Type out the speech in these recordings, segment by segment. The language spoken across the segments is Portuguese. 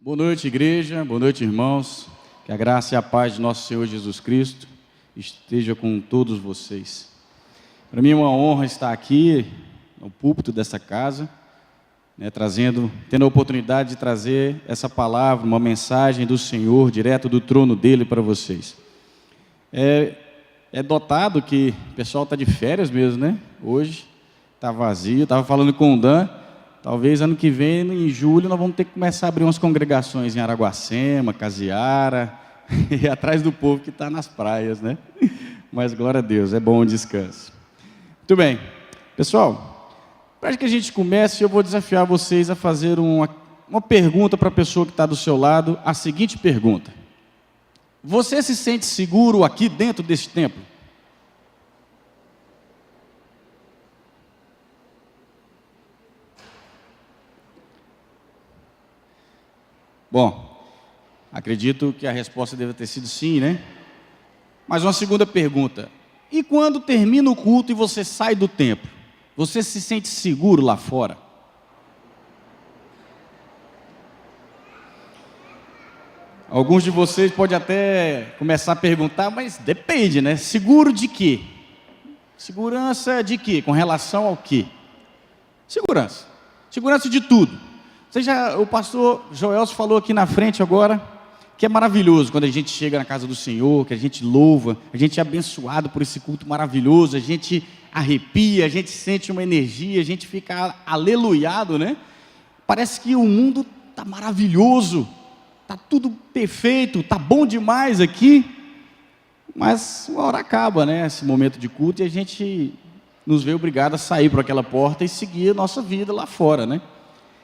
Boa noite, igreja, boa noite, irmãos. Que a graça e a paz de nosso Senhor Jesus Cristo esteja com todos vocês. Para mim é uma honra estar aqui no púlpito dessa casa, tendo a oportunidade de trazer essa palavra, uma mensagem do Senhor, direto do trono dele para vocês. É notado que o pessoal está de férias mesmo, né? Hoje está vazio, estava falando com o Dan. Talvez ano que vem, em julho, nós vamos ter que começar a abrir umas congregações em Araguacema, Casiara, e atrás do povo que está nas praias, né? Mas glória a Deus, é bom o descanso. Muito bem, pessoal, para que a gente comece, eu vou desafiar vocês a fazer uma pergunta para a pessoa que está do seu lado, a seguinte pergunta: você se sente seguro aqui dentro desse templo? Bom, acredito que a resposta deve ter sido sim, né? Mas uma segunda pergunta: e quando termina o culto e você sai do templo, você se sente seguro lá fora? Alguns de vocês podem até começar a perguntar, mas depende, né? Seguro de quê? Segurança de quê? Com relação ao quê? Segurança. Segurança de tudo. O pastor Joelso falou aqui na frente agora, que é maravilhoso quando a gente chega na casa do Senhor, que a gente louva, a gente é abençoado por esse culto maravilhoso, a gente arrepia, a gente sente uma energia, a gente fica aleluiado, né? Parece que o mundo está maravilhoso, está tudo perfeito, está bom demais aqui, mas uma hora acaba, né? Esse momento de culto e a gente nos vê obrigado a sair por aquela porta e seguir a nossa vida lá fora, né?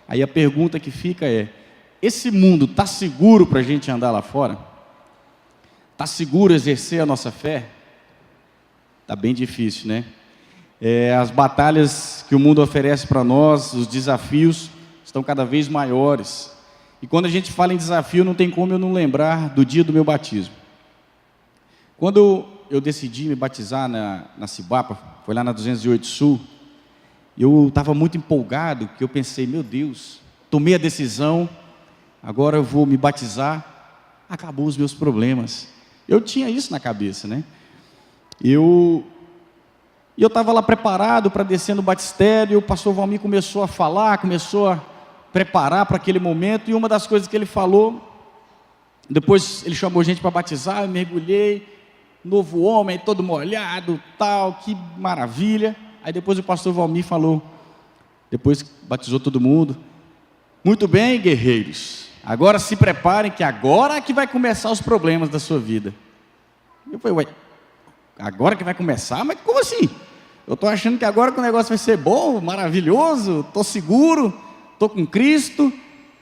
Aí a pergunta que fica é: esse mundo está seguro para a gente andar lá fora? Está seguro exercer a nossa fé? Está bem difícil, né? As batalhas que o mundo oferece para nós, os desafios, estão cada vez maiores. E quando a gente fala em desafio, não tem como eu não lembrar do dia do meu batismo. Quando eu decidi me batizar na Cibapa, foi lá na 208 Sul, eu estava muito empolgado, porque eu pensei: meu Deus, tomei a decisão, agora eu vou me batizar, acabou os meus problemas. Eu tinha isso na cabeça, né? Eu estava lá preparado para descer no batistério, o pastor Valmir começou a falar, começou a preparar para aquele momento, e uma das coisas que ele falou, depois ele chamou a gente para batizar, eu mergulhei, novo homem, todo molhado, tal, que maravilha. Aí depois o pastor Valmir falou, depois que batizou todo mundo: muito bem, guerreiros, agora se preparem, que agora é que vai começar os problemas da sua vida. Eu falei: ué, agora que vai começar? Mas como assim? Eu estou achando que agora que o negócio vai ser bom, maravilhoso, estou seguro, estou com Cristo,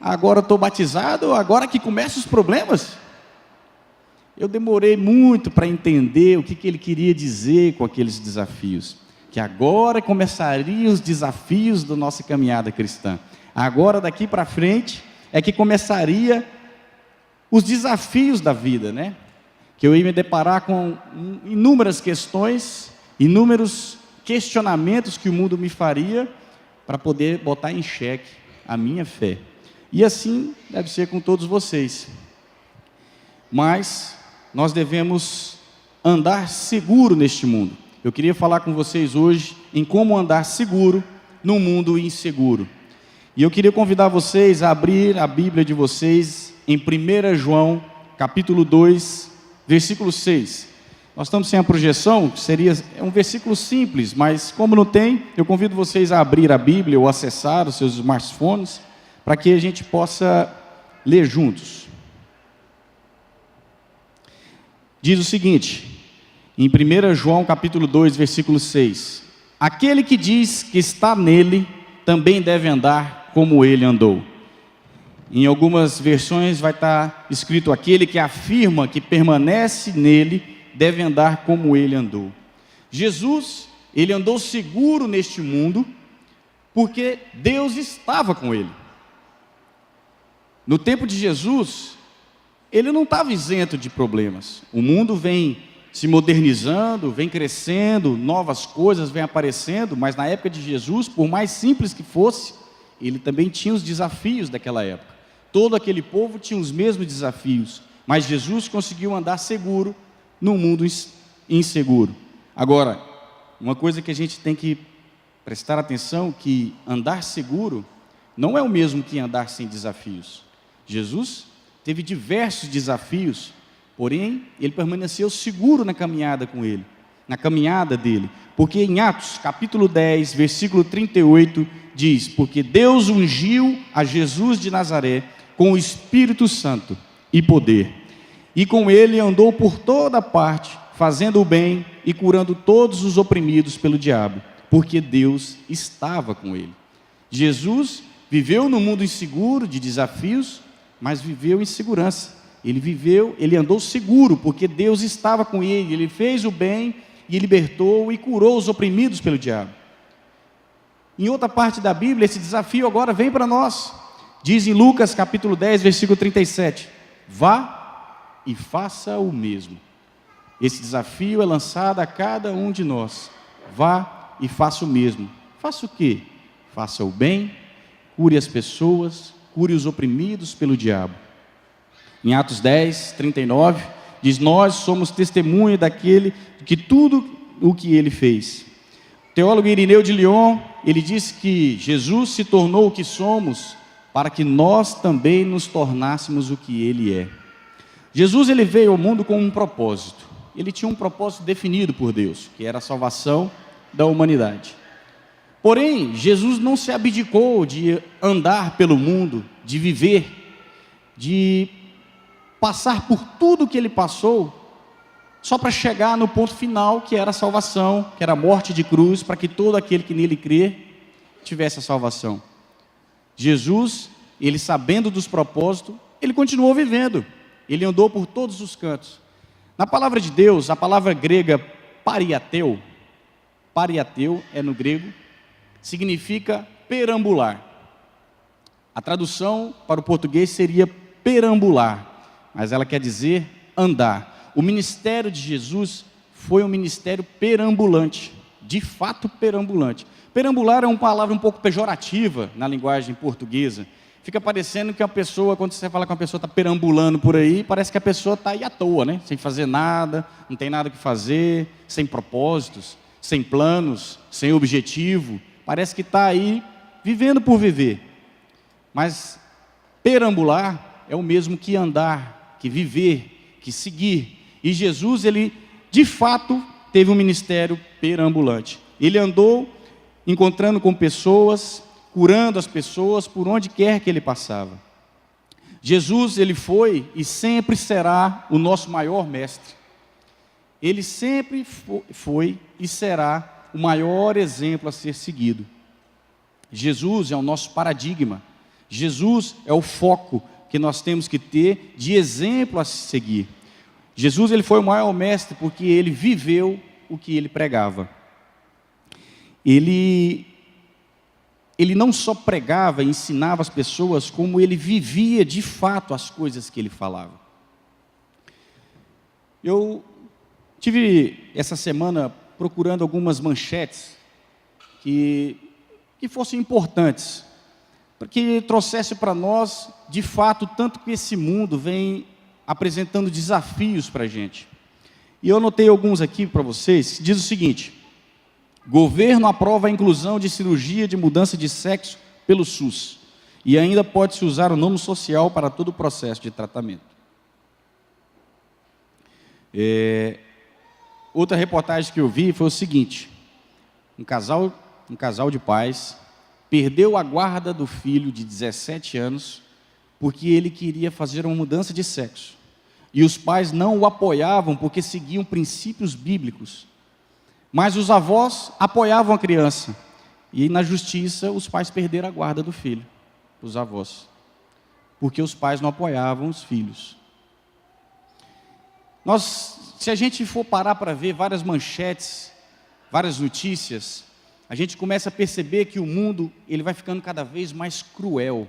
agora estou batizado, agora que começam os problemas? Eu demorei muito para entender o que ele queria dizer com aqueles desafios. Que agora começariam os desafios da nossa caminhada cristã. Agora, daqui para frente, é que começaria os desafios da vida, né? Que eu ia me deparar com inúmeras questões, inúmeros questionamentos que o mundo me faria para poder botar em xeque a minha fé. E assim deve ser com todos vocês. Mas nós devemos andar seguro neste mundo. Eu queria falar com vocês hoje em como andar seguro num mundo inseguro. E eu queria convidar vocês a abrir a Bíblia de vocês em 1 João, capítulo 2, versículo 6. Nós estamos sem a projeção, é um versículo simples, mas como não tem, eu convido vocês a abrir a Bíblia ou acessar os seus smartphones, para que a gente possa ler juntos. Diz o seguinte, em 1 João capítulo 2, versículo 6: aquele que diz que está nele, também deve andar como ele andou. Em algumas versões vai estar escrito: aquele que afirma que permanece nele, deve andar como ele andou. Jesus, ele andou seguro neste mundo, porque Deus estava com ele. No tempo de Jesus, ele não estava isento de problemas. O mundo vem se modernizando, vem crescendo, novas coisas vêm aparecendo, mas na época de Jesus, por mais simples que fosse, ele também tinha os desafios daquela época. Todo aquele povo tinha os mesmos desafios, mas Jesus conseguiu andar seguro num mundo inseguro. Agora, uma coisa que a gente tem que prestar atenção, que andar seguro não é o mesmo que andar sem desafios. Jesus teve diversos desafios, porém, ele permaneceu seguro na caminhada com ele, na caminhada dele, porque em Atos, capítulo 10, versículo 38, diz: porque Deus ungiu a Jesus de Nazaré com o Espírito Santo e poder, e com ele andou por toda parte, fazendo o bem e curando todos os oprimidos pelo diabo, porque Deus estava com ele. Jesus viveu num mundo inseguro, de desafios, mas viveu em segurança. Ele andou seguro, porque Deus estava com ele, ele fez o bem e libertou e curou os oprimidos pelo diabo. Em outra parte da Bíblia, esse desafio agora vem para nós. Diz em Lucas capítulo 10, versículo 37, vá e faça o mesmo. Esse desafio é lançado a cada um de nós. Vá e faça o mesmo. Faça o quê? Faça o bem, cure as pessoas, cure os oprimidos pelo diabo. Em Atos 10, 39, diz: nós somos testemunha daquele, que tudo o que ele fez. O teólogo Irineu de Lyon, ele disse que Jesus se tornou o que somos, para que nós também nos tornássemos o que ele é. Jesus, ele veio ao mundo com um propósito. Ele tinha um propósito definido por Deus, que era a salvação da humanidade. Porém, Jesus não se abdicou de andar pelo mundo, de viver, de passar por tudo que ele passou, só para chegar no ponto final, que era a salvação, que era a morte de cruz, para que todo aquele que nele crê, tivesse a salvação. Jesus, ele sabendo dos propósitos, ele continuou vivendo, ele andou por todos os cantos. Na palavra de Deus, a palavra grega pariateu é no grego, significa perambular. A tradução para o português seria perambular, mas ela quer dizer andar. O ministério de Jesus foi um ministério perambulante, de fato perambulante. Perambular é uma palavra um pouco pejorativa na linguagem portuguesa. Fica parecendo que a pessoa, quando você fala que uma pessoa está perambulando por aí, parece que a pessoa está aí à toa, né? Sem fazer nada, não tem nada que fazer, sem propósitos, sem planos, sem objetivo. Parece que está aí vivendo por viver. Mas perambular é o mesmo que andar, que viver, que seguir. E Jesus, ele de fato teve um ministério perambulante. Ele andou encontrando com pessoas, curando as pessoas por onde quer que ele passava. Jesus, ele foi e sempre será o nosso maior mestre. Ele sempre foi e será o maior exemplo a ser seguido. Jesus é o nosso paradigma. Jesus é o foco que nós temos que ter de exemplo a seguir. Jesus, ele foi o maior mestre porque ele viveu o que ele pregava. Ele não só pregava e ensinava as pessoas, como ele vivia de fato as coisas que ele falava. Eu tive essa semana procurando algumas manchetes que fossem importantes, para que trouxesse para nós, de fato, tanto que esse mundo vem apresentando desafios para a gente. E eu anotei alguns aqui para vocês, que diz o seguinte: governo aprova a inclusão de cirurgia de mudança de sexo pelo SUS, e ainda pode-se usar o nome social para todo o processo de tratamento. Outra reportagem que eu vi foi o seguinte: um casal de pais perdeu a guarda do filho de 17 anos porque ele queria fazer uma mudança de sexo. E os pais não o apoiavam porque seguiam princípios bíblicos. Mas os avós apoiavam a criança. E na justiça os pais perderam a guarda do filho, os avós, porque os pais não apoiavam os filhos. Se a gente for parar para ver várias manchetes, várias notícias, a gente começa a perceber que o mundo, ele vai ficando cada vez mais cruel.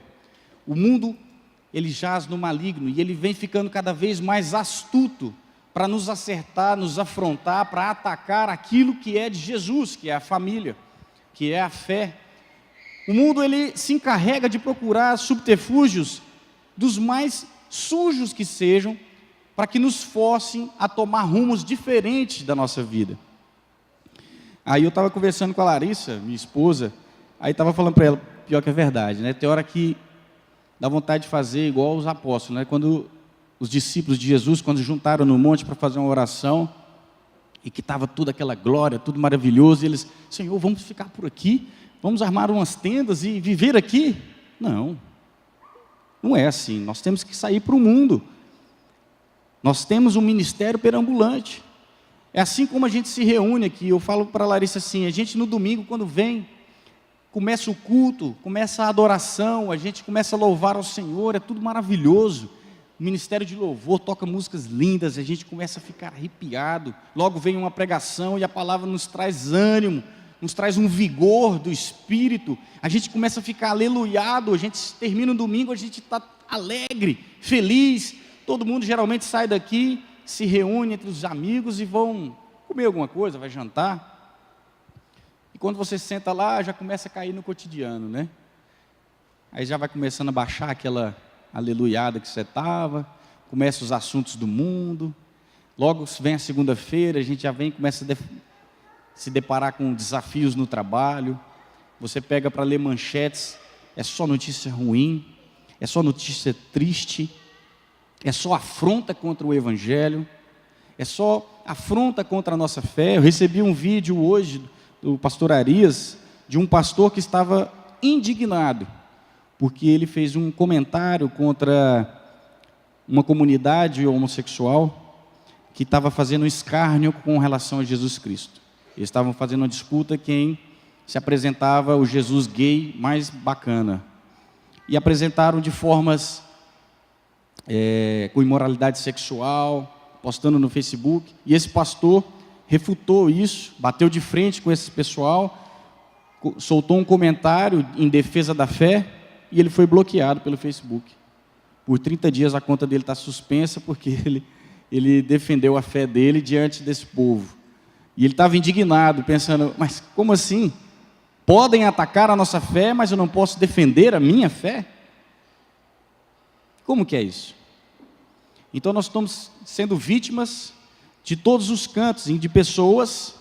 O mundo, ele jaz no maligno e ele vem ficando cada vez mais astuto para nos acertar, nos afrontar, para atacar aquilo que é de Jesus, que é a família, que é a fé. O mundo, ele se encarrega de procurar subterfúgios dos mais sujos que sejam, para que nos forcem a tomar rumos diferentes da nossa vida. Aí eu estava conversando com a Larissa, minha esposa, aí estava falando para ela, pior que é verdade, né? Tem hora que dá vontade de fazer igual os apóstolos, né? Quando os discípulos de Jesus, quando juntaram no monte para fazer uma oração, e que estava toda aquela glória, tudo maravilhoso, e eles, Senhor, vamos ficar por aqui? Vamos armar umas tendas e viver aqui? Não, não é assim. Nós temos que sair para o mundo. Nós temos um ministério perambulante. É assim como a gente se reúne aqui. Eu falo para a Larissa assim, a gente no domingo, quando vem, começa o culto, começa a adoração, a gente começa a louvar ao Senhor, é tudo maravilhoso. O ministério de louvor toca músicas lindas, a gente começa a ficar arrepiado. Logo vem uma pregação e a palavra nos traz ânimo, nos traz um vigor do Espírito. A gente começa a ficar aleluiado, a gente termina o domingo, a gente está alegre, feliz. Todo mundo geralmente sai daqui, se reúne entre os amigos e vão comer alguma coisa, vai jantar. E quando você senta lá, já começa a cair no cotidiano, né? Aí já vai começando a baixar aquela aleluiada que você estava, começa os assuntos do mundo. Logo vem a segunda-feira, a gente já vem, começa a se deparar com desafios no trabalho. Você pega para ler manchetes, é só notícia ruim, é só notícia triste, é só afronta contra o Evangelho, é só afronta contra a nossa fé. Eu recebi um vídeo hoje do pastor Arias, de um pastor que estava indignado, porque ele fez um comentário contra uma comunidade homossexual que estava fazendo escárnio com relação a Jesus Cristo. Eles estavam fazendo uma disputa quem se apresentava o Jesus gay mais bacana. E apresentaram de formas com imoralidade sexual, postando no Facebook. E esse pastor refutou isso, bateu de frente com esse pessoal, soltou um comentário em defesa da fé, e ele foi bloqueado pelo Facebook. Por 30 dias a conta dele está suspensa, porque ele defendeu a fé dele diante desse povo. E ele estava indignado, pensando, mas como assim? Podem atacar a nossa fé, mas eu não posso defender a minha fé? Como que é isso? Então nós estamos sendo vítimas de todos os cantos, de pessoas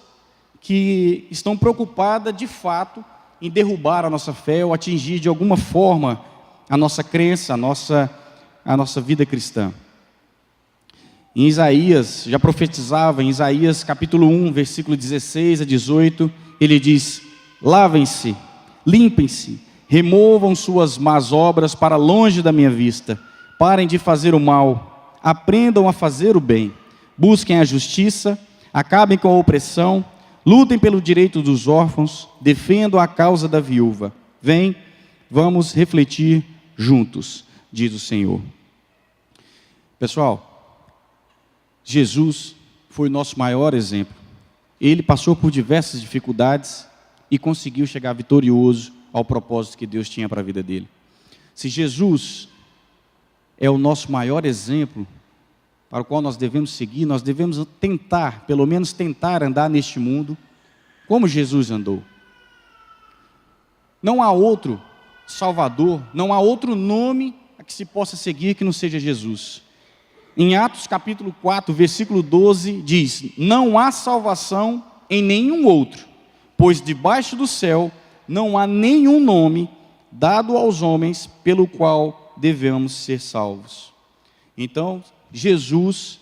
que estão preocupadas de fato em derrubar a nossa fé ou atingir de alguma forma a nossa crença, a nossa vida cristã. Em Isaías, já profetizava, em Isaías capítulo 1, versículo 16 a 18, ele diz, lavem-se, limpem-se, removam suas más obras para longe da minha vista, parem de fazer o mal, aprendam a fazer o bem, busquem a justiça, acabem com a opressão, lutem pelo direito dos órfãos, defendam a causa da viúva. Vem, vamos refletir juntos, diz o Senhor. Pessoal, Jesus foi o nosso maior exemplo. Ele passou por diversas dificuldades e conseguiu chegar vitorioso ao propósito que Deus tinha para a vida dele. Se Jesus é o nosso maior exemplo, para o qual nós devemos seguir, nós devemos tentar, pelo menos tentar andar neste mundo como Jesus andou. Não há outro Salvador, não há outro nome a que se possa seguir que não seja Jesus. Em Atos capítulo 4, versículo 12, diz, não há salvação em nenhum outro, pois debaixo do céu não há nenhum nome dado aos homens pelo qual devemos ser salvos. Então, Jesus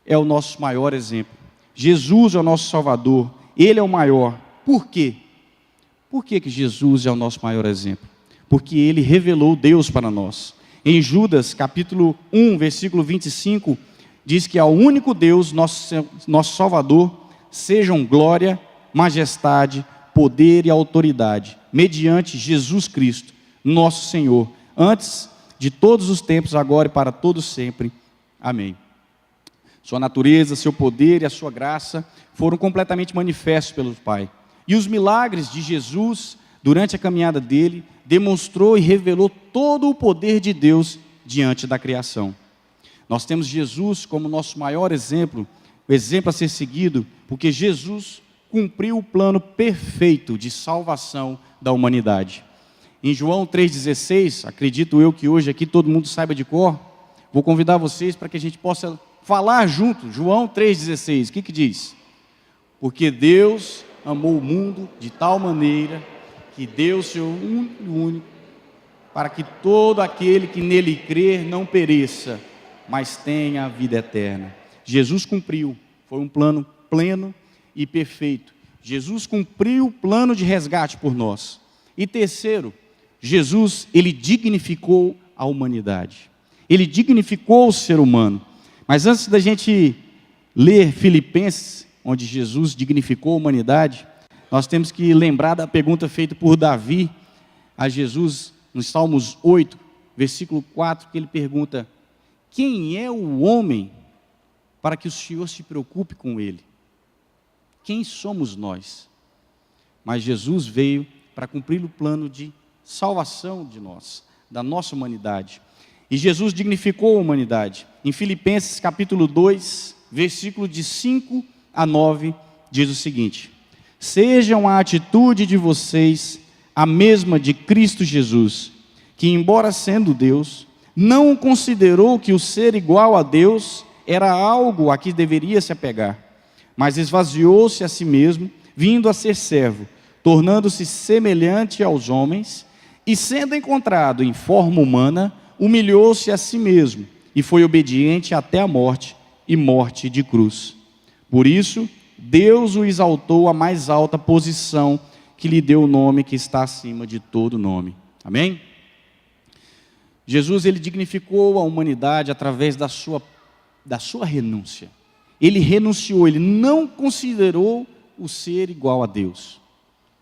é o nosso maior exemplo. Jesus é o nosso Salvador. Ele é o maior. Por quê? Por que Jesus é o nosso maior exemplo? Porque Ele revelou Deus para nós. Em Judas, capítulo 1, versículo 25, diz que ao único Deus, nosso Salvador, sejam glória, majestade, poder e autoridade, mediante Jesus Cristo, nosso Senhor, antes de todos os tempos, agora e para todos sempre. Amém. Sua natureza, seu poder e a sua graça foram completamente manifestos pelo Pai. E os milagres de Jesus, durante a caminhada dele, demonstrou e revelou todo o poder de Deus diante da criação. Nós temos Jesus como nosso maior exemplo, o exemplo a ser seguido, porque Jesus cumpriu o plano perfeito de salvação da humanidade. Em João 3,16, acredito eu que hoje aqui todo mundo saiba de cor, vou convidar vocês para que a gente possa falar junto. João 3,16, o que diz? Porque Deus amou o mundo de tal maneira que deu o seu único, para que todo aquele que nele crer não pereça, mas tenha a vida eterna. Jesus cumpriu, foi um plano pleno e perfeito. Jesus cumpriu o plano de resgate por nós. E terceiro, Jesus, ele dignificou a humanidade. Ele dignificou o ser humano. Mas antes da gente ler Filipenses, onde Jesus dignificou a humanidade, nós temos que lembrar da pergunta feita por Davi a Jesus, nos Salmos 8, versículo 4, que ele pergunta: quem é o homem para que o Senhor se preocupe com ele? Quem somos nós? Mas Jesus veio para cumprir o plano de salvação de nós, da nossa humanidade. E Jesus dignificou a humanidade. Em Filipenses capítulo 2, versículo de 5 a 9, diz o seguinte: sejam a atitude de vocês a mesma de Cristo Jesus, que embora sendo Deus, não considerou que o ser igual a Deus era algo a que deveria se apegar, mas esvaziou-se a si mesmo, vindo a ser servo, tornando-se semelhante aos homens, e sendo encontrado em forma humana, humilhou-se a si mesmo, e foi obediente até a morte, e morte de cruz. Por isso, Deus o exaltou à mais alta posição, que lhe deu o nome que está acima de todo nome. Amém? Jesus, ele dignificou a humanidade através da sua renúncia. Ele renunciou, ele não considerou o ser igual a Deus.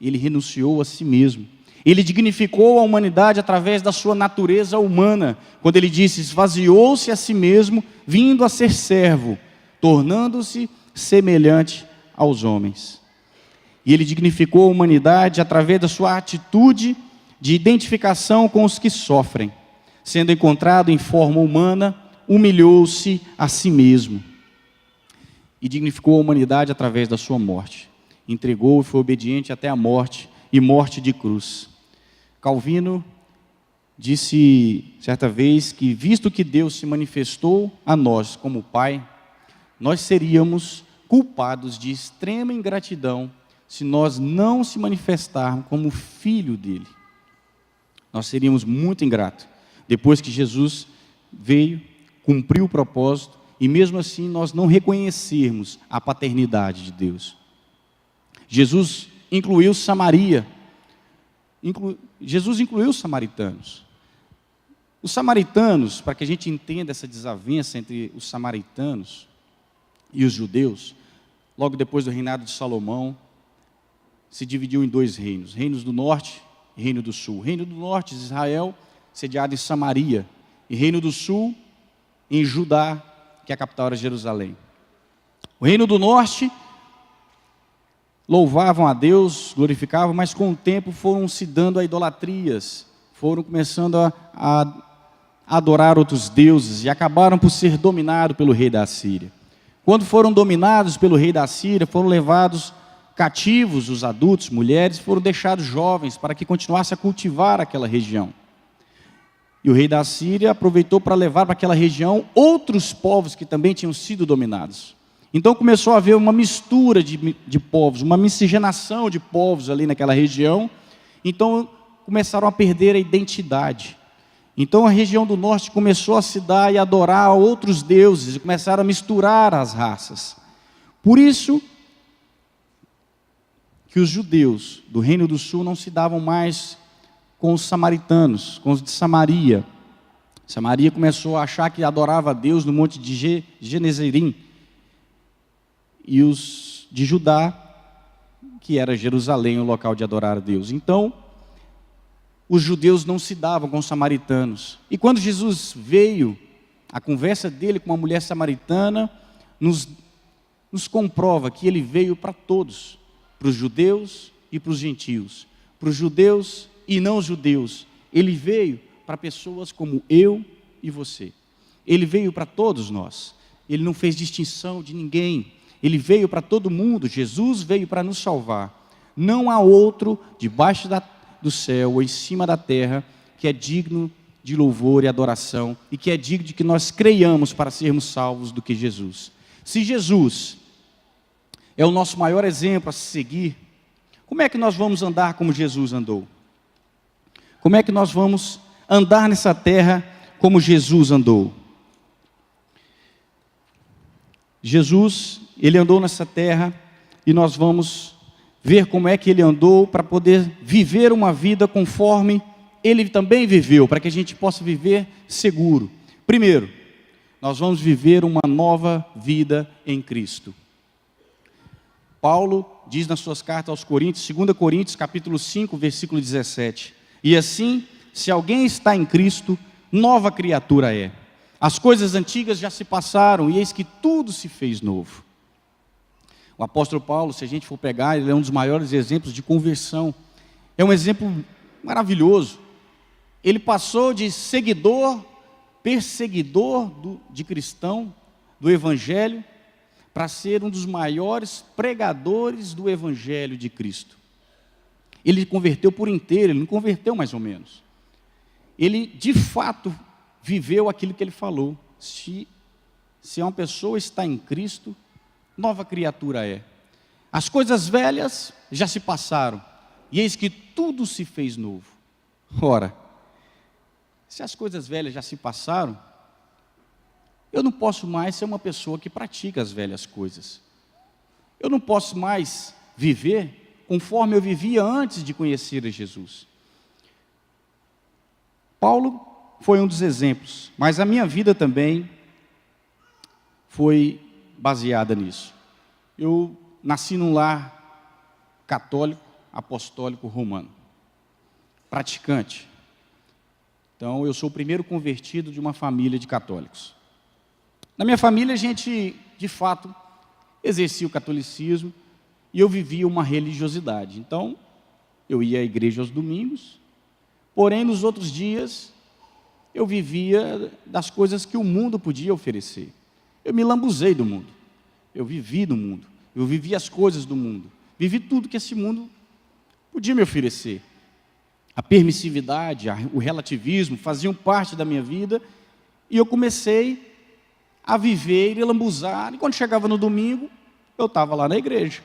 Ele renunciou a si mesmo. Ele dignificou a humanidade através da sua natureza humana, quando ele disse: esvaziou-se a si mesmo, vindo a ser servo, tornando-se semelhante aos homens. E ele dignificou a humanidade através da sua atitude de identificação com os que sofrem. Sendo encontrado em forma humana, humilhou-se a si mesmo. E dignificou a humanidade através da sua morte. Entregou e foi obediente até a morte, e morte de cruz. Calvino disse certa vez que, visto que Deus se manifestou a nós como Pai, nós seríamos culpados de extrema ingratidão se nós não se manifestarmos como filho dele. Nós seríamos muito ingratos. Depois que Jesus veio, cumpriu o propósito, e mesmo assim nós não reconhecermos a paternidade de Deus. Jesus incluiu Samaria. Jesus incluiu os samaritanos. Os samaritanos, para que a gente entenda essa desavença entre os samaritanos e os judeus, logo depois do reinado de Salomão, se dividiu em dois reinos: Reino do Norte e Reino do Sul. Reino do Norte, Israel, sediado em Samaria, e Reino do Sul, em Judá, que a capital era Jerusalém. O Reino do Norte louvavam a Deus, glorificavam, mas com o tempo foram se dando a idolatrias, foram começando a adorar outros deuses, e acabaram por ser dominados pelo rei da Assíria. Quando foram dominados pelo rei da Assíria, foram levados cativos os adultos, mulheres, foram deixados jovens para que continuassem a cultivar aquela região. E o rei da Assíria aproveitou para levar para aquela região outros povos que também tinham sido dominados. Então começou a haver uma mistura de povos, uma miscigenação de povos ali naquela região. Então começaram a perder a identidade. Então a região do norte começou a se dar e adorar a outros deuses, e começaram a misturar as raças. Por isso que os judeus do Reino do Sul não se davam mais com os samaritanos, com os de Samaria. Samaria começou a achar que adorava a Deus no monte de Genezarim. E os de Judá, que era Jerusalém, o local de adorar a Deus. Então, os judeus não se davam com os samaritanos. E quando Jesus veio, a conversa dele com uma mulher samaritana nos comprova que ele veio para todos, para os judeus e para os gentios, para os judeus e não judeus. Ele veio para pessoas como eu e você. Ele veio para todos nós. Ele não fez distinção de ninguém. Ele veio para todo mundo. Jesus veio para nos salvar. Não há outro debaixo do céu ou em cima da terra que é digno de louvor e adoração e que é digno de que nós creiamos para sermos salvos do que Jesus. Se Jesus é o nosso maior exemplo a se seguir, como é que nós vamos andar como Jesus andou? Como é que nós vamos andar nessa terra como Jesus andou? Jesus, ele andou nessa terra e nós vamos ver como é que ele andou para poder viver uma vida conforme ele também viveu, para que a gente possa viver seguro. Primeiro, nós vamos viver uma nova vida em Cristo. Paulo diz nas suas cartas aos Coríntios, 2 Coríntios, capítulo 5, versículo 17. E assim, se alguém está em Cristo, nova criatura é. As coisas antigas já se passaram e eis que tudo se fez novo. O apóstolo Paulo, se a gente for pegar, ele é um dos maiores exemplos de conversão. É um exemplo maravilhoso. Ele passou de seguidor, perseguidor de cristão, do evangelho, para ser um dos maiores pregadores do evangelho de Cristo. Ele converteu por inteiro, ele não converteu mais ou menos. Ele, de fato, viveu aquilo que ele falou. Se uma pessoa está em Cristo, nova criatura é. As coisas velhas já se passaram, e eis que tudo se fez novo. Ora, se as coisas velhas já se passaram, eu não posso mais ser uma pessoa que pratica as velhas coisas. Eu não posso mais viver conforme eu vivia antes de conhecer a Jesus. Paulo foi um dos exemplos, mas a minha vida também foi baseada nisso. Eu nasci num lar católico, apostólico, romano, praticante. Então, eu sou o primeiro convertido de uma família de católicos. Na minha família, a gente, de fato, exercia o catolicismo e eu vivia uma religiosidade. Então, eu ia à igreja aos domingos, porém, nos outros dias, eu vivia das coisas que o mundo podia oferecer. Eu me lambuzei do mundo, eu vivi do mundo, eu vivi as coisas do mundo, vivi tudo que esse mundo podia me oferecer. A permissividade, o relativismo faziam parte da minha vida e eu comecei a viver e lambuzar. E quando chegava no domingo, eu estava lá na igreja,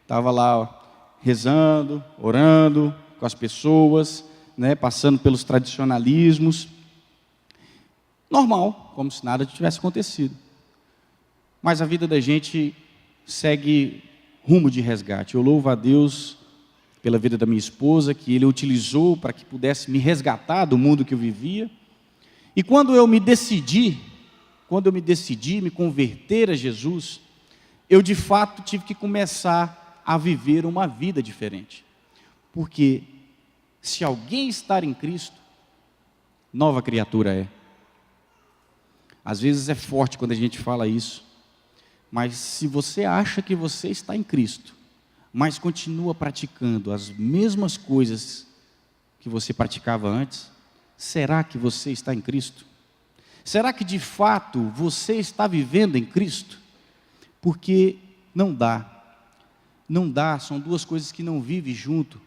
estava lá rezando, orando com as pessoas, né, passando pelos tradicionalismos, normal, como se nada tivesse acontecido. Mas a vida da gente segue rumo de resgate. Eu louvo a Deus pela vida da minha esposa, que Ele utilizou para que pudesse me resgatar do mundo que eu vivia. E quando eu me decidi me converter a Jesus, eu de fato tive que começar a viver uma vida diferente. Porque se alguém estar em Cristo, nova criatura é. Às vezes é forte quando a gente fala isso, mas se você acha que você está em Cristo, mas continua praticando as mesmas coisas que você praticava antes, será que você está em Cristo? Será que de fato você está vivendo em Cristo? Porque não dá, são duas coisas que não vivem junto.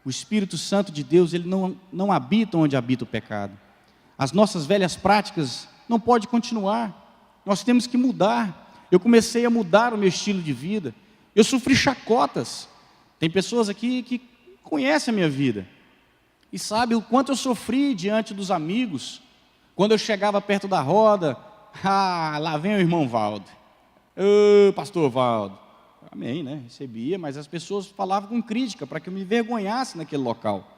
O Espírito Santo de Deus, ele não habita onde habita o pecado. As nossas velhas práticas não podem continuar, nós temos que mudar. Eu comecei a mudar o meu estilo de vida. Eu sofri chacotas. Tem pessoas aqui que conhecem a minha vida e sabem o quanto eu sofri diante dos amigos. Quando eu chegava perto da roda, lá vem o irmão Valdo. Ô, pastor Valdo. Amém, né? Recebia, mas as pessoas falavam com crítica para que eu me envergonhasse naquele local.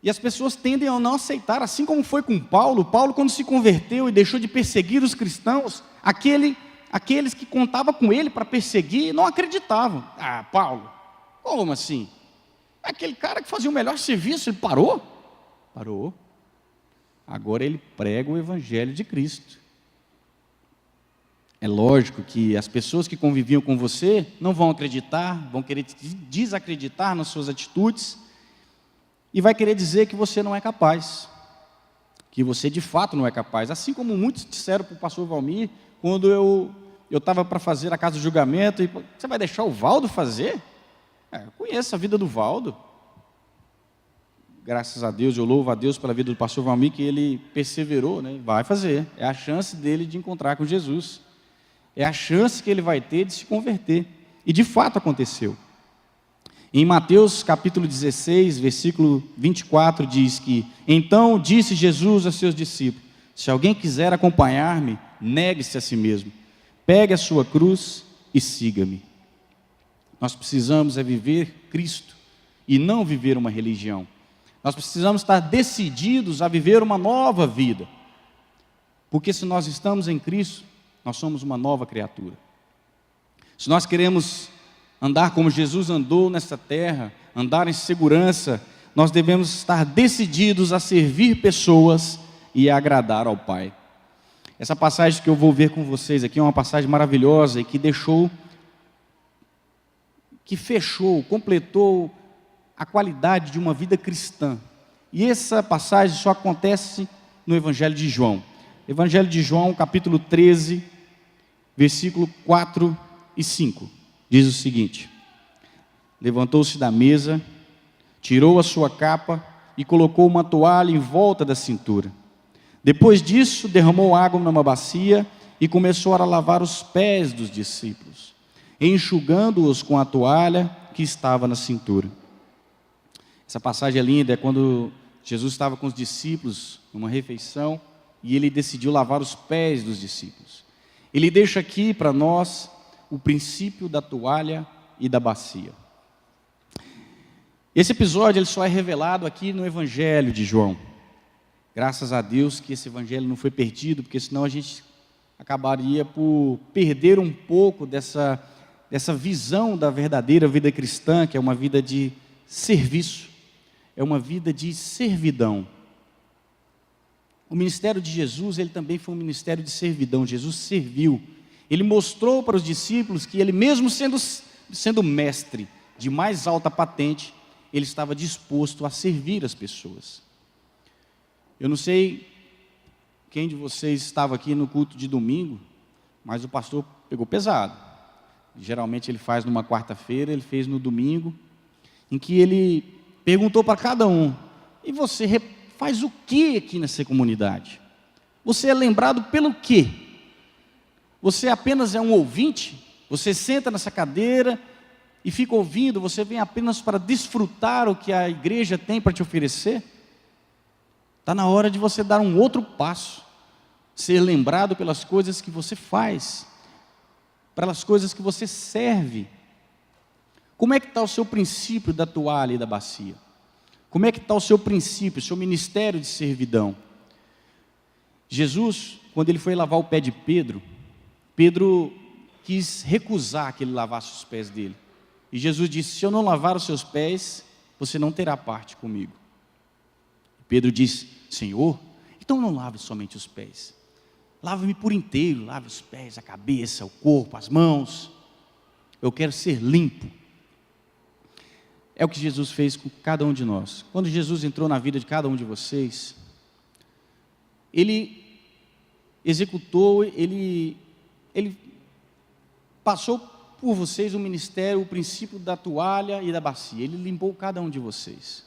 E as pessoas tendem a não aceitar, assim como foi com Paulo. Paulo, quando se converteu e deixou de perseguir os cristãos, aqueles que contavam com ele para perseguir, não acreditavam. Ah, Paulo, como assim? Aquele cara que fazia o melhor serviço, ele parou? Parou. Agora ele prega o evangelho de Cristo. É lógico que as pessoas que conviviam com você não vão acreditar, vão querer te desacreditar nas suas atitudes e vai querer dizer que você não é capaz, que você de fato não é capaz. Assim como muitos disseram para o pastor Valmir, quando eu estava para fazer a casa do julgamento, e você vai deixar o Valdo fazer? Eu conheço a vida do Valdo. graças a Deus, eu louvo a Deus pela vida do pastor Valmir, que ele perseverou, né? Vai fazer, é a chance dele de encontrar com Jesus, é a chance que ele vai ter de se converter, e de fato aconteceu. Em Mateus capítulo 16, versículo 24, diz que: então disse Jesus a seus discípulos: se alguém quiser acompanhar-me, negue-se a si mesmo, pegue a sua cruz e siga-me. Nós precisamos viver Cristo e não viver uma religião. Nós precisamos estar decididos a viver uma nova vida, porque se nós estamos em Cristo, nós somos uma nova criatura. Se nós queremos andar como Jesus andou nesta terra, andar em segurança, nós devemos estar decididos a servir pessoas e a agradar ao Pai. Essa passagem que eu vou ver com vocês aqui é uma passagem maravilhosa e que fechou, completou a qualidade de uma vida cristã. E essa passagem só acontece no Evangelho de João. Evangelho de João, capítulo 13, versículo 4 e 5. Diz o seguinte: levantou-se da mesa, tirou a sua capa e colocou uma toalha em volta da cintura. Depois disso, derramou água numa bacia e começou a lavar os pés dos discípulos, enxugando-os com a toalha que estava na cintura. Essa passagem é linda, é quando Jesus estava com os discípulos numa refeição e ele decidiu lavar os pés dos discípulos. Ele deixa aqui para nós o princípio da toalha e da bacia. Esse episódio ele só é revelado aqui no Evangelho de João. Graças a Deus que esse Evangelho não foi perdido, porque senão a gente acabaria por perder um pouco dessa visão da verdadeira vida cristã, que é uma vida de serviço, é uma vida de servidão. O ministério de Jesus, ele também foi um ministério de servidão. Jesus serviu. Ele mostrou para os discípulos que ele, mesmo sendo mestre de mais alta patente, ele estava disposto a servir as pessoas. Eu não sei quem de vocês estava aqui no culto de domingo, mas o pastor pegou pesado. Geralmente ele faz numa quarta-feira, ele fez no domingo, em que ele perguntou para cada um: e você faz o que aqui nessa comunidade? Você é lembrado pelo quê? Você apenas é um ouvinte? Você senta nessa cadeira e fica ouvindo? Você vem apenas para desfrutar o que a igreja tem para te oferecer? Está na hora de você dar um outro passo, ser lembrado pelas coisas que você faz, pelas coisas que você serve. Como é que está o seu princípio da toalha e da bacia? Como é que está o seu princípio, o seu ministério de servidão? Jesus, quando ele foi lavar o pé de Pedro, Pedro quis recusar que ele lavasse os pés dele. E Jesus disse: se eu não lavar os seus pés, você não terá parte comigo. Pedro disse: Senhor, então não lave somente os pés. Lava-me por inteiro, lave os pés, a cabeça, o corpo, as mãos. Eu quero ser limpo. É o que Jesus fez com cada um de nós. Quando Jesus entrou na vida de cada um de vocês, Ele executou, Ele passou por vocês o ministério, o princípio da toalha e da bacia. Ele limpou cada um de vocês.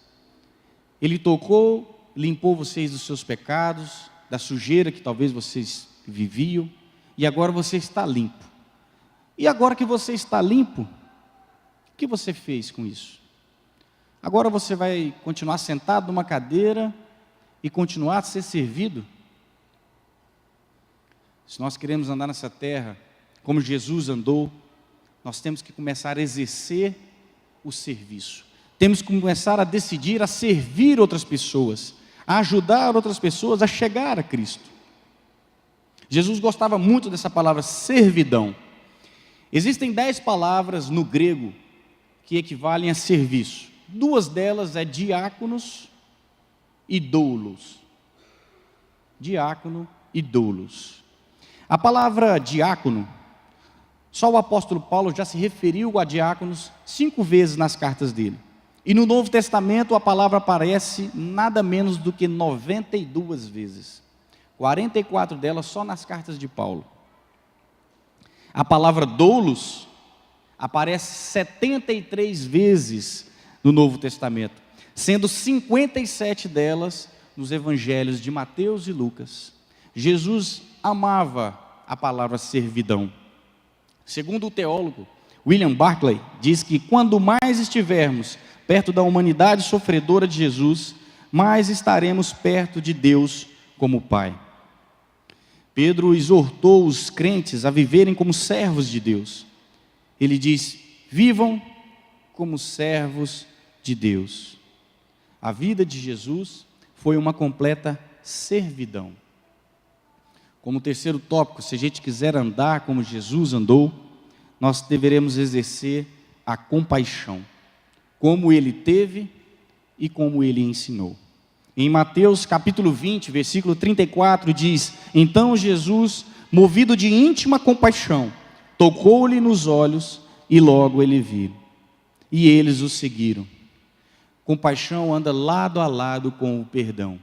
Ele tocou, limpou vocês dos seus pecados, da sujeira que talvez vocês viviam, e agora você está limpo. E agora que você está limpo, o que você fez com isso? Agora você vai continuar sentado numa cadeira e continuar a ser servido? Se nós queremos andar nessa terra como Jesus andou, nós temos que começar a exercer o serviço. Temos que começar a decidir a servir outras pessoas, a ajudar outras pessoas a chegar a Cristo. Jesus gostava muito dessa palavra servidão. Existem 10 palavras no grego que equivalem a serviço. 2 delas é diáconos e doulos. Diácono e doulos. A palavra diácono, só o apóstolo Paulo já se referiu a diáconos 5 vezes nas cartas dele. E no Novo Testamento a palavra aparece nada menos do que 92 vezes. 44 delas só nas cartas de Paulo. A palavra doulos aparece 73 vezes no Novo Testamento. sendo 57 delas nos evangelhos de Mateus e Lucas. Jesus amava a palavra servidão. Segundo o teólogo William Barclay, diz que quando mais estivermos perto da humanidade sofredora de Jesus, mais estaremos perto de Deus como Pai. Pedro exortou os crentes a viverem como servos de Deus. Ele diz: vivam como servos de Deus. A vida de Jesus foi uma completa servidão. Como terceiro tópico, se a gente quiser andar como Jesus andou, nós deveremos exercer a compaixão, como ele teve e como ele ensinou. Em Mateus capítulo 20, versículo 34, diz: então Jesus, movido de íntima compaixão, tocou-lhe nos olhos e logo ele viu. E eles o seguiram. Compaixão anda lado a lado com o perdão.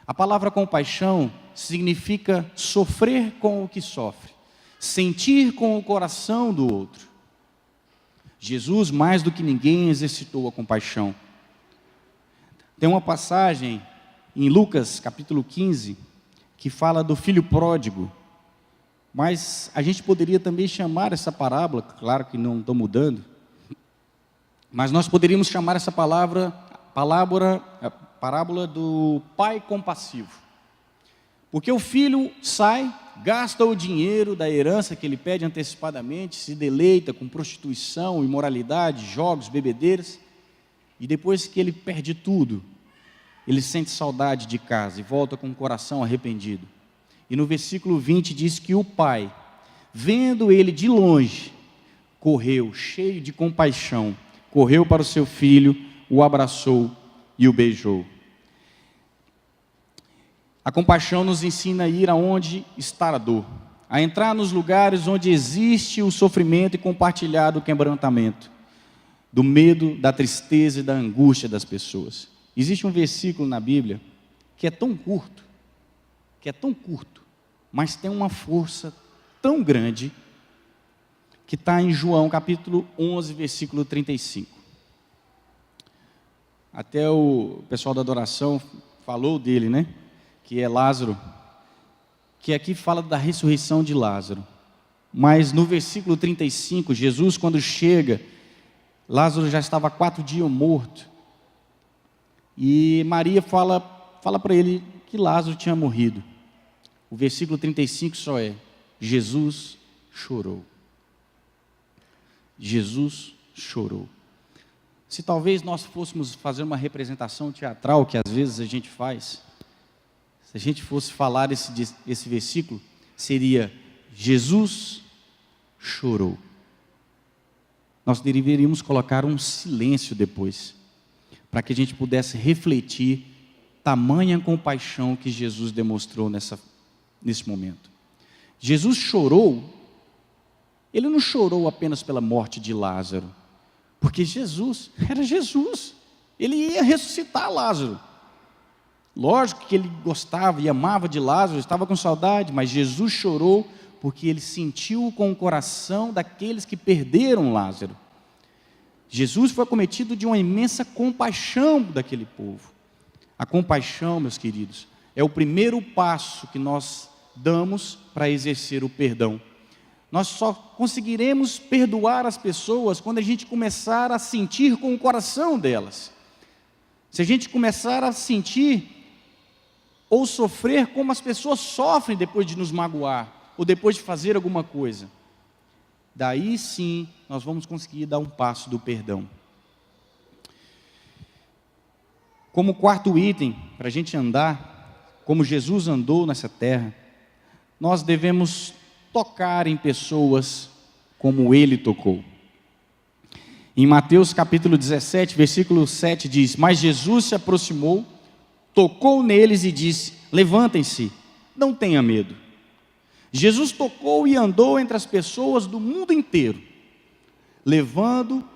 A palavra compaixão significa sofrer com o que sofre, sentir com o coração do outro. Jesus, mais do que ninguém, exercitou a compaixão. Tem uma passagem em Lucas capítulo 15, que fala do filho pródigo, mas a gente poderia também chamar essa parábola, claro que não estou mudando, mas nós poderíamos chamar essa parábola do pai compassivo, porque o filho sai, gasta o dinheiro da herança que ele pede antecipadamente, se deleita com prostituição, imoralidade, jogos, bebedeiras, e depois que ele perde tudo, ele sente saudade de casa e volta com o coração arrependido. E no versículo 20 diz que o pai, vendo ele de longe, correu, cheio de compaixão, correu para o seu filho, o abraçou e o beijou. A compaixão nos ensina a ir aonde está a dor, a entrar nos lugares onde existe o sofrimento e compartilhar do quebrantamento, do medo, da tristeza e da angústia das pessoas. Existe um versículo na Bíblia que é tão curto, mas tem uma força tão grande, que está em João capítulo 11, versículo 35. Até o pessoal da adoração falou dele, né? Que é Lázaro, que aqui fala da ressurreição de Lázaro. Mas no versículo 35, Jesus, quando chega, Lázaro já estava há 4 dias morto. E Maria fala para ele que Lázaro tinha morrido. O versículo 35 só é: Jesus chorou. Jesus chorou. Se talvez nós fôssemos fazer uma representação teatral, que às vezes a gente faz, se a gente fosse falar esse versículo, seria: Jesus chorou. Nós deveríamos colocar um silêncio depois, para que a gente pudesse refletir tamanha compaixão que Jesus demonstrou nesse momento. Jesus chorou. Ele não chorou apenas pela morte de Lázaro, porque Jesus era Jesus, ele ia ressuscitar Lázaro. Lógico que ele gostava e amava de Lázaro, estava com saudade, mas Jesus chorou porque ele sentiu com o coração daqueles que perderam Lázaro. Jesus foi acometido de uma imensa compaixão daquele povo. A compaixão, meus queridos, é o primeiro passo que nós damos para exercer o perdão. Nós só conseguiremos perdoar as pessoas quando a gente começar a sentir com o coração delas. Se a gente começar a sentir ou sofrer como as pessoas sofrem depois de nos magoar, ou depois de fazer alguma coisa, daí sim nós vamos conseguir dar um passo do perdão. Como quarto item, para a gente andar como Jesus andou nessa terra, nós devemos tocar em pessoas como ele tocou. Em Mateus capítulo 17, versículo 7 diz: mas Jesus se aproximou, tocou neles e disse: levantem-se, não tenha medo. Jesus tocou e andou entre as pessoas do mundo inteiro, levando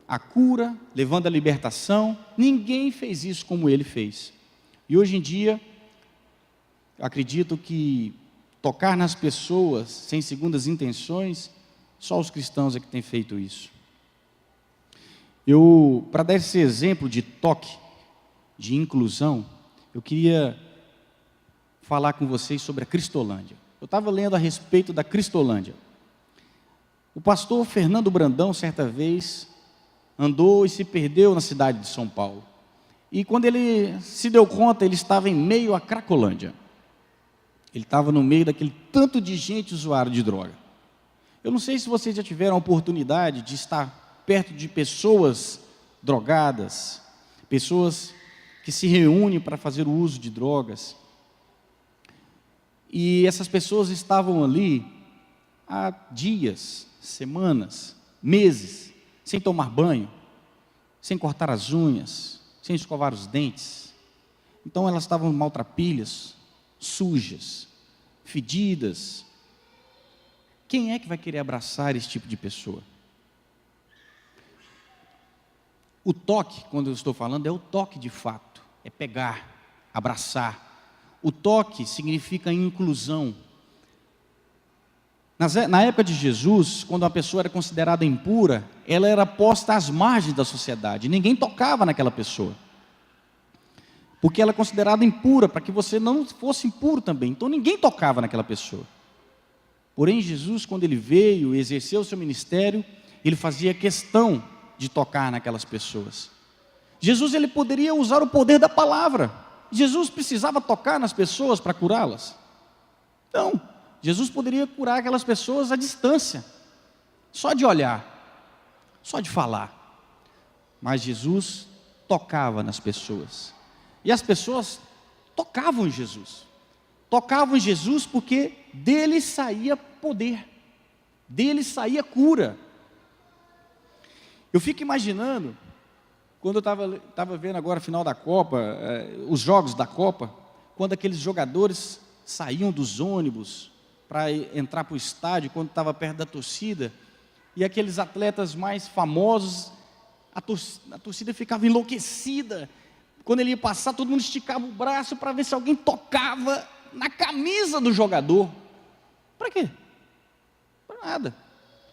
a cura, levando a libertação. Ninguém fez isso como ele fez. E hoje em dia, acredito que tocar nas pessoas sem segundas intenções, só os cristãos é que têm feito isso. Para dar esse exemplo de toque, de inclusão, eu queria falar com vocês sobre a Cristolândia. Eu estava lendo a respeito da Cristolândia. O pastor Fernando Brandão, certa vez, andou e se perdeu na cidade de São Paulo. E quando ele se deu conta, ele estava em meio à Cracolândia. Ele estava no meio daquele tanto de gente usuária de droga. Eu não sei se vocês já tiveram a oportunidade de estar perto de pessoas drogadas, pessoas que se reúnem para fazer o uso de drogas. E essas pessoas estavam ali há dias, semanas, meses, sem tomar banho, sem cortar as unhas, sem escovar os dentes. Então elas estavam maltrapilhas, sujas, fedidas. Quem é que vai querer abraçar esse tipo de pessoa? O toque, quando eu estou falando, é o toque de fato, é pegar, abraçar. O toque significa inclusão. Na época de Jesus, quando uma pessoa era considerada impura, ela era posta às margens da sociedade, ninguém tocava naquela pessoa, porque ela é considerada impura, para que você não fosse impuro também, então ninguém tocava naquela pessoa. Porém, Jesus, quando ele veio e exerceu o seu ministério, ele fazia questão de tocar naquelas pessoas. Jesus, ele poderia usar o poder da palavra. Jesus precisava tocar nas pessoas para curá-las? Não. Jesus poderia curar aquelas pessoas à distância, só de olhar, só de falar. Mas Jesus tocava nas pessoas. E as pessoas tocavam em Jesus. Tocavam em Jesus porque dele saía poder, dele saía cura. Eu fico imaginando, quando eu estava vendo agora a final da Copa, os jogos da Copa, quando aqueles jogadores saíam dos ônibus para entrar para o estádio, quando estava perto da torcida, e aqueles atletas mais famosos, a torcida ficava enlouquecida. Quando ele ia passar, todo mundo esticava o braço para ver se alguém tocava na camisa do jogador. Para quê? Para nada.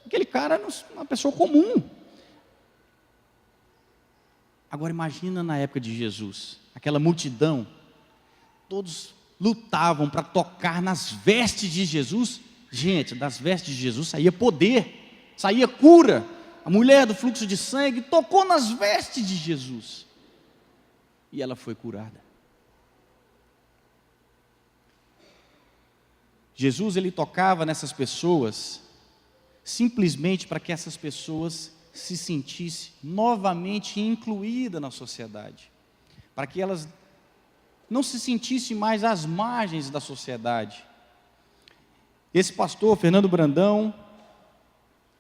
Aquele cara era uma pessoa comum. Agora imagina na época de Jesus, aquela multidão, todos lutavam para tocar nas vestes de Jesus. Gente, das vestes de Jesus saía poder, saía cura. A mulher do fluxo de sangue tocou nas vestes de Jesus e ela foi curada. Jesus, ele tocava nessas pessoas simplesmente para que essas pessoas se sentissem novamente incluídas na sociedade, para que elas não se sentissem mais às margens da sociedade. Esse pastor, Fernando Brandão,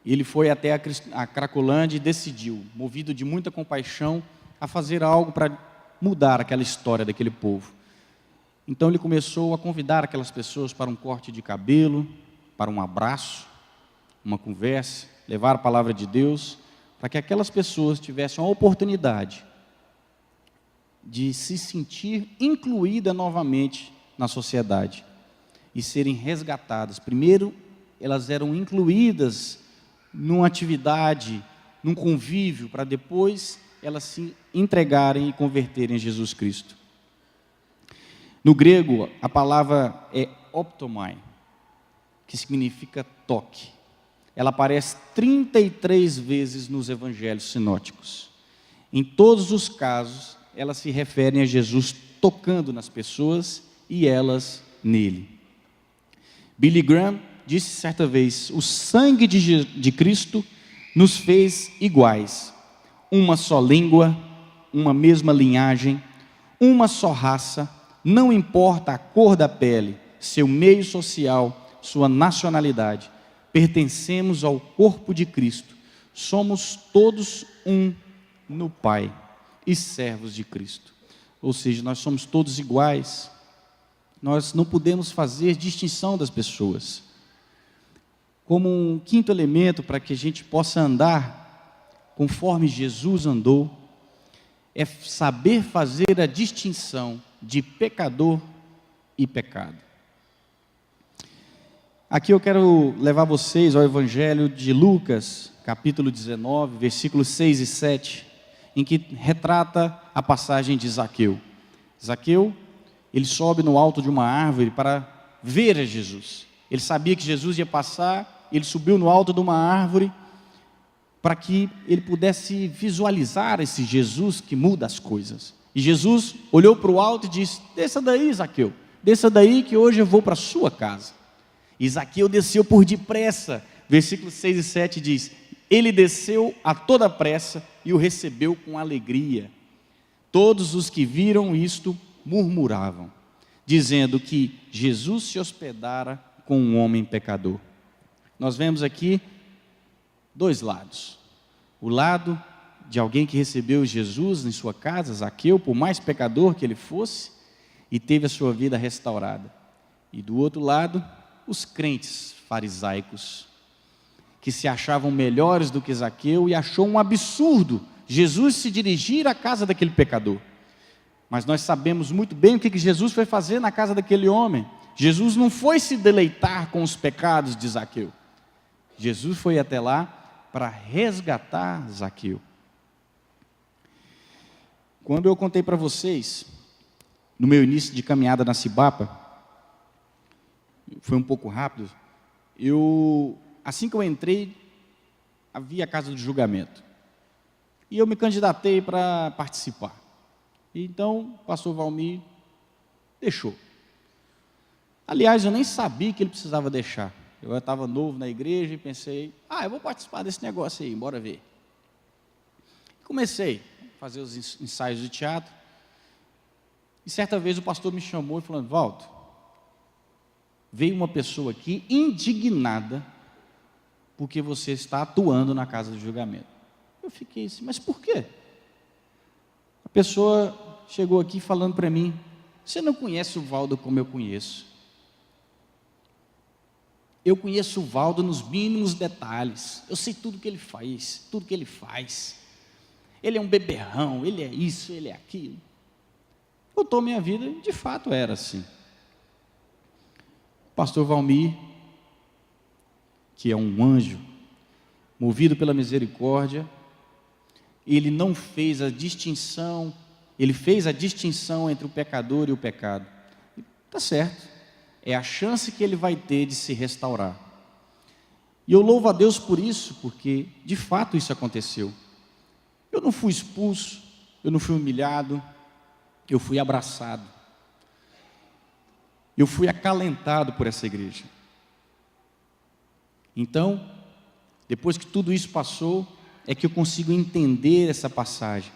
ele foi até a Cracolândia e decidiu, movido de muita compaixão, a fazer algo para mudar aquela história daquele povo. Então ele começou a convidar aquelas pessoas para um corte de cabelo, para um abraço, uma conversa, levar a palavra de Deus, para que aquelas pessoas tivessem a oportunidade de se sentir incluída novamente na sociedade e serem resgatadas. Primeiro, elas eram incluídas numa atividade, num convívio, para depois elas se entregarem e converterem em Jesus Cristo. No grego, a palavra é optomai, que significa toque. Ela aparece 33 vezes nos evangelhos sinóticos. Em todos os casos, elas se referem a Jesus tocando nas pessoas e elas nele. Billy Graham disse certa vez: o sangue de Cristo nos fez iguais. Uma só língua, uma mesma linhagem, uma só raça, não importa a cor da pele, seu meio social, sua nacionalidade. Pertencemos ao corpo de Cristo. Somos todos um no Pai e servos de Cristo. Ou seja, nós somos todos iguais. Nós não podemos fazer distinção das pessoas. Como um quinto elemento para que a gente possa andar conforme Jesus andou, é saber fazer a distinção de pecador e pecado. Aqui eu quero levar vocês ao Evangelho de Lucas, capítulo 19, versículos 6 e 7. em que retrata a passagem de Zaqueu. Zaqueu, ele sobe no alto de uma árvore para ver a Jesus. Ele sabia que Jesus ia passar, ele subiu no alto de uma árvore para que ele pudesse visualizar esse Jesus que muda as coisas. E Jesus olhou para o alto e disse: desça daí, Zaqueu, desça daí que hoje eu vou para a sua casa. E Zaqueu desceu por depressa. Versículos 6 e 7 diz: ele desceu a toda pressa e o recebeu com alegria. Todos os que viram isto murmuravam, dizendo que Jesus se hospedara com um homem pecador. Nós vemos aqui dois lados. O lado de alguém que recebeu Jesus em sua casa, Zaqueu, por mais pecador que ele fosse, e teve a sua vida restaurada. E do outro lado, os crentes farisaicos, que se achavam melhores do que Zaqueu e achou um absurdo Jesus se dirigir à casa daquele pecador. Mas nós sabemos muito bem o que Jesus foi fazer na casa daquele homem. Jesus não foi se deleitar com os pecados de Zaqueu. Jesus foi até lá para resgatar Zaqueu. Quando eu contei para vocês, no meu início de caminhada na Cibapa, foi um pouco rápido, assim que eu entrei, havia a casa do julgamento. E eu me candidatei para participar. Então, o pastor Valmir deixou. Aliás, eu nem sabia que ele precisava deixar. Eu estava novo na igreja e pensei: eu vou participar desse negócio aí, bora ver. Comecei a fazer os ensaios de teatro. E certa vez o pastor me chamou e falou: Valdo, veio uma pessoa aqui indignada porque você está atuando na casa do julgamento. Eu fiquei assim: mas por quê? A pessoa chegou aqui falando para mim: você não conhece o Valdo como eu conheço. Eu conheço o Valdo nos mínimos detalhes. Eu sei tudo que ele faz, tudo que ele faz. Ele é um beberrão, ele é isso, ele é aquilo. Contou minha vida e de fato era assim. O pastor Valmir, que é um anjo, movido pela misericórdia, ele não fez a distinção, ele fez a distinção entre o pecador e o pecado. Está certo, é a chance que ele vai ter de se restaurar. E eu louvo a Deus por isso, porque de fato isso aconteceu. Eu não fui expulso, eu não fui humilhado, eu fui abraçado. Eu fui acalentado por essa igreja. Então, depois que tudo isso passou, é que eu consigo entender essa passagem.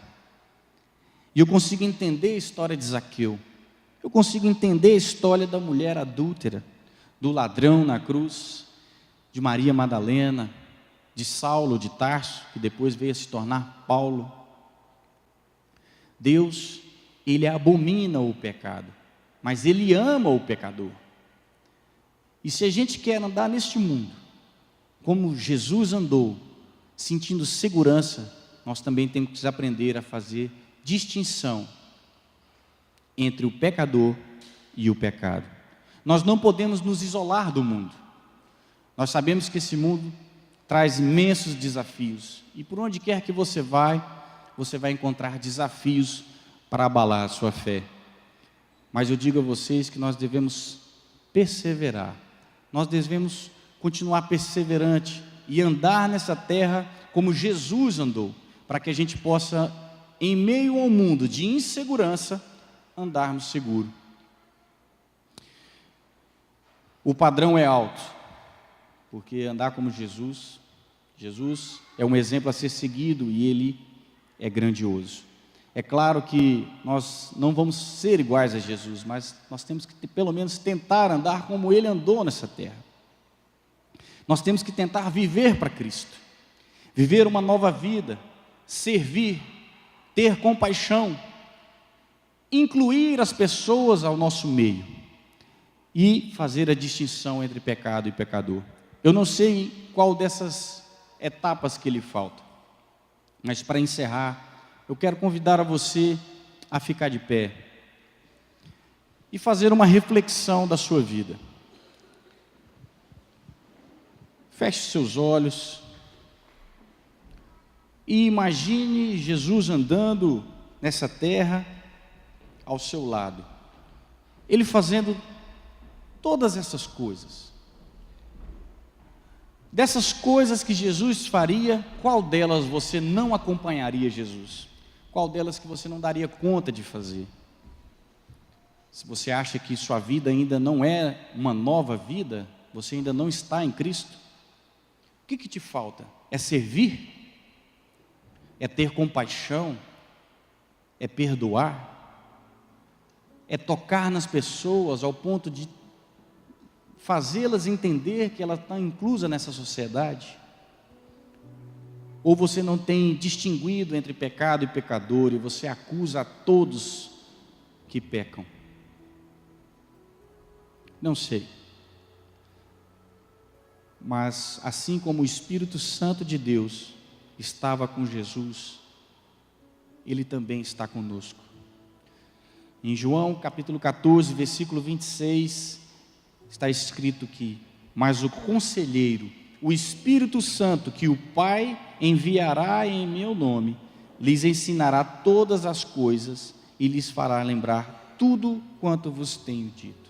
E eu consigo entender a história de Zaqueu. Eu consigo entender a história da mulher adúltera, do ladrão na cruz, de Maria Madalena, de Saulo de Tarso, que depois veio a se tornar Paulo. Deus, Ele abomina o pecado, mas Ele ama o pecador. E se a gente quer andar neste mundo, como Jesus andou, sentindo segurança, nós também temos que aprender a fazer distinção entre o pecador e o pecado. Nós não podemos nos isolar do mundo. Nós sabemos que esse mundo traz imensos desafios, e por onde quer que você vai encontrar desafios para abalar a sua fé. Mas eu digo a vocês que nós devemos perseverar, nós devemos continuar perseverante e andar nessa terra como Jesus andou, para que a gente possa, em meio ao mundo de insegurança, andarmos seguro. O padrão é alto, porque andar como Jesus é um exemplo a ser seguido e Ele é grandioso. É claro que nós não vamos ser iguais a Jesus, mas nós temos que pelo menos tentar andar como Ele andou nessa terra. Nós temos que tentar viver para Cristo, viver uma nova vida, servir, ter compaixão, incluir as pessoas ao nosso meio e fazer a distinção entre pecado e pecador. Eu não sei qual dessas etapas que lhe falta, mas para encerrar, eu quero convidar a você a ficar de pé e fazer uma reflexão da sua vida. Feche seus olhos. E imagine Jesus andando nessa terra ao seu lado, ele fazendo todas essas coisas. Dessas coisas que Jesus faria, qual delas você não acompanharia Jesus? Qual delas que você não daria conta de fazer? Se você acha que sua vida ainda não é uma nova vida, você ainda não está em Cristo, o que te falta? É servir? É ter compaixão? É perdoar? É tocar nas pessoas ao ponto de fazê-las entender que ela está inclusa nessa sociedade? Ou você não tem distinguido entre pecado e pecador e você acusa a todos que pecam? Não sei. Mas assim como o Espírito Santo de Deus estava com Jesus, Ele também está conosco. Em João capítulo 14, versículo 26, está escrito que: mas o Conselheiro, o Espírito Santo, que o Pai enviará em meu nome, lhes ensinará todas as coisas e lhes fará lembrar tudo quanto vos tenho dito.